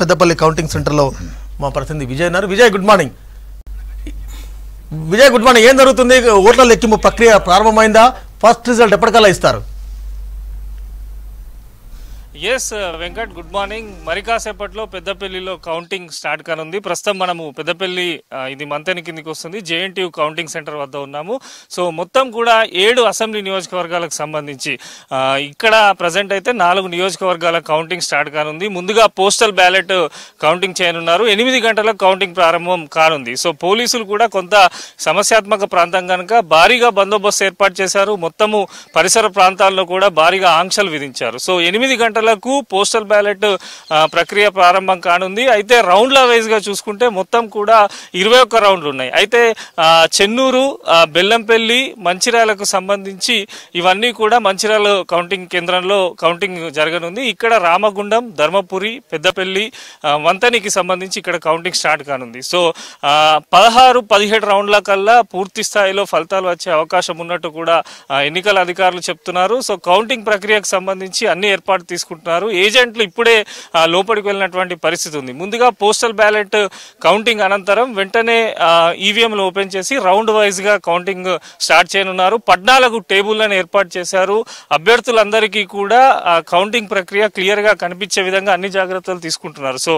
Peddapalli counting centre లో మా ప్రతినిధి విజయ్ ఉన్నారు. Vijay good morning. Vijay good morning. ఏం జరుగుతుంది? ఓట్ల లెక్కింపు ప్రక్రియ ప్రారంభమైందా? ఫస్ట్ రిజల్ట్ ఎప్పటికల్లా ఇస్తారు? Yes Venkat, good morning. మరి కాసేపట్లో పెద్దపల్లిలో కౌంటింగ్ స్టార్ట్ కానుంది. ప్రస్తుతం మనము పెద్దపల్లి ఇది మంతెన కిందికి వస్తుంది జేఎన్టీయూ కౌంటింగ్ సెంటర్ వద్ద ఉన్నాము. సో మొత్తం కూడా 7 అసెంబ్లీ నియోజకవర్గాలకు సంబంధించి ఇక్కడ ప్రజెంట్ అయితే 4 నియోజకవర్గాల కౌంటింగ్ స్టార్ట్ కానుంది. ముందుగా పోస్టల్ బ్యాలెట్ కౌంటింగ్ చేయనున్నారు. 8 గంటలకు కౌంటింగ్ ప్రారంభం కానుంది. సో పోలీసులు కూడా కొంత సమస్యాత్మక ప్రాంతం కనుక భారీగా బందోబస్తు ఏర్పాటు చేశారు. మొత్తము పరిసర ప్రాంతాల్లో కూడా భారీగా ఆంక్షలు విధించారు. సో 8 గంటల పోస్టల్ బ్యాలెట్ ప్రక్రియ ప్రారంభం కానుంది. అయితే రౌండ్ల వైజ్ గా చూసుకుంటే మొత్తం కూడా 21 రౌండ్లు ఉన్నాయి. అయితే చెన్నూరు, బెల్లంపల్లి, మంచిర్యాలకు సంబంధించి ఇవన్నీ కూడా మంచిర్యాల కౌంటింగ్ కేంద్రంలో కౌంటింగ్ జరగనుంది. ఇక్కడ రామగుండం, ధర్మపురి, పెద్దపల్లి, వంతనికి సంబంధించి ఇక్కడ కౌంటింగ్ స్టార్ట్ కానుంది. సో 16-17 రౌండ్ల కల్లా పూర్తి స్థాయిలో ఫలితాలు వచ్చే అవకాశం ఉన్నట్టు కూడా ఎన్నికల అధికారులు చెప్తున్నారు. సో కౌంటింగ్ ప్రక్రియకు సంబంధించి అన్ని ఏర్పాట్లు తీసుకుంటున్నారు. ఏజెంట్లు ఇప్పుడే లోపలికి వెళ్ళినటువంటి పరిస్థితి ఉంది. ముందుగా పోస్టల్ బ్యాలెట్ కౌంటింగ్ అనంతరం వెంటనే ఈవీఎంలు ఓపెన్ చేసి రౌండ్ వైజ్ గా కౌంటింగ్ స్టార్ట్ చేయనున్నారు. 14 టేబుల్లను ఏర్పాటు చేశారు. అభ్యర్థులందరికీ కూడా కౌంటింగ్ ప్రక్రియ క్లియర్ గా కనిపించే విధంగా అన్ని జాగ్రత్తలు తీసుకుంటున్నారు. సో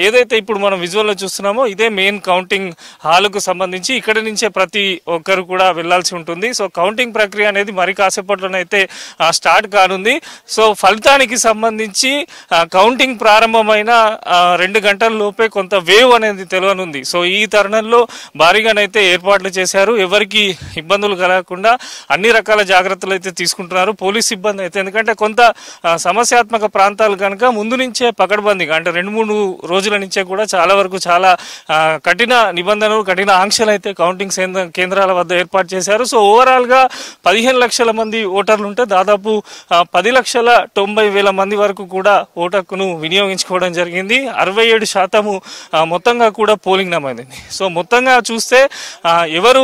ఏదైతే ఇప్పుడు మనం విజువల్ లో చూస్తున్నామో ఇదే మెయిన్ కౌంటింగ్ హాల్ కు సంబంధించి ఇక్కడి నుంచే ప్రతి ఒక్కరు కూడా వెళ్లాల్సి ఉంటుంది. సో కౌంటింగ్ ప్రక్రియ అనేది మరి కాసేపట్లోనైతే స్టార్ట్ కానుంది. సో ఫలితానికి సంబంధించి కౌంటింగ్ ప్రారంభమైన 2 గంటల లోపే కొంత వేవ్ అనేది తెలియనుంది. సో ఈ తరుణంలో భారీగానైతే ఏర్పాట్లు చేశారు. ఎవరికి ఇబ్బందులు కలగకుండా అన్ని రకాల జాగ్రత్తలు అయితే తీసుకుంటున్నారు. పోలీస్ సిబ్బంది అయితే ఎందుకంటే కొంత సమస్యాత్మక ప్రాంతాలు కనుక ముందు నుంచే పకడ్బందీగా అంటే 2-3 రోజుల నుంచే కూడా చాలా వరకు చాలా కఠిన నిబంధనలు, కఠిన ఆంక్షలు అయితే కౌంటింగ్ కేంద్రాల వద్ద ఏర్పాటు చేశారు. సో ఓవరాల్ గా 15 లక్షల మంది ఓటర్లు ఉంటే దాదాపు 10,90,000 మంది వరకు కూడా ఓటు హక్కును వినియోగించుకోవడం జరిగింది. 67% మొత్తంగా కూడా పోలింగ్ నమోదైంది. సో మొత్తంగా చూస్తే ఎవరు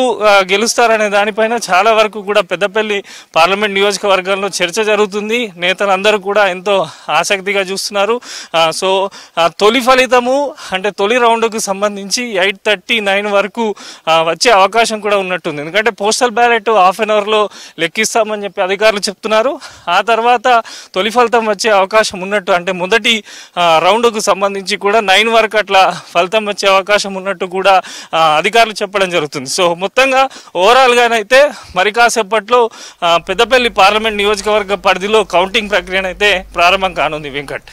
గెలుస్తారనే దానిపైన చాలా వరకు కూడా పెద్దపల్లి పార్లమెంట్ నియోజకవర్గంలో చర్చ జరుగుతుంది. నేతలందరూ కూడా ఎంతో ఆసక్తిగా చూస్తున్నారు. సో తొలి ఫలితము అంటే తొలి రౌండ్కు సంబంధించి 8:39 వరకు వచ్చే అవకాశం కూడా ఉన్నట్టుంది. ఎందుకంటే postal ballot half an hour లో లెక్కిస్తామని చెప్పి అధికారులు చెప్తున్నారు. ఆ తర్వాత తొలి ఫలితం వచ్చే అవకాశం ఉన్నట్టు అంటే మొదటి రౌండ్కు సంబంధించి కూడా 9 వరకు అట్లా ఫలితం వచ్చే అవకాశం ఉన్నట్టు కూడా అధికారులు చెప్పడం జరుగుతుంది. సో మొత్తంగా ఓవరాల్ గానైతే మరి కాసేపట్లో పెద్దపల్లి పార్లమెంట్ నియోజకవర్గ పరిధిలో కౌంటింగ్ ప్రక్రియనైతే ప్రారంభం కానుంది. వెంకట్.